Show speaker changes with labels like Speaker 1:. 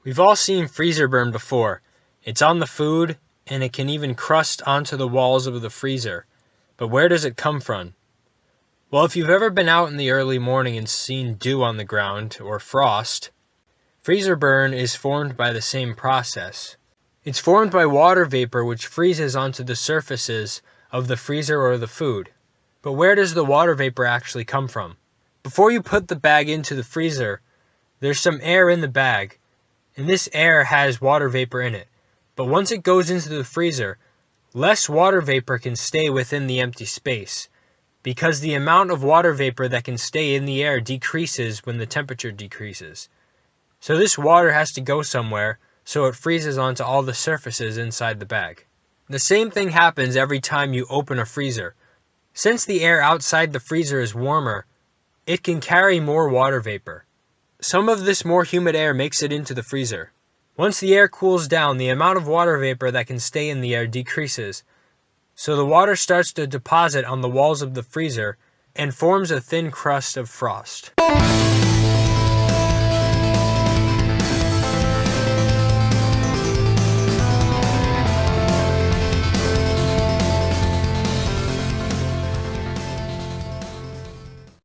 Speaker 1: We've all seen freezer burn before. It's on the food, and it can even crust onto the walls of the freezer. But where does it come from? Well, if you've ever been out in the early morning and seen dew on the ground, or frost, freezer burn is formed by the same process. It's formed by water vapor which freezes onto the surfaces of the freezer or the food. But where does the water vapor actually come from? Before you put the bag into the freezer, there's some air in the bag, and this air has water vapor in it. But once it goes into the freezer, less water vapor can stay within the empty space, because the amount of water vapor that can stay in the air decreases when the temperature decreases. So this water has to go somewhere, so it freezes onto all the surfaces inside the bag. The same thing happens every time you open a freezer. Since the air outside the freezer is warmer, it can carry more water vapor. Some of this more humid air makes it into the freezer. Once the air cools down, the amount of water vapor that can stay in the air decreases, so the water starts to deposit on the walls of the freezer and forms a thin crust of frost.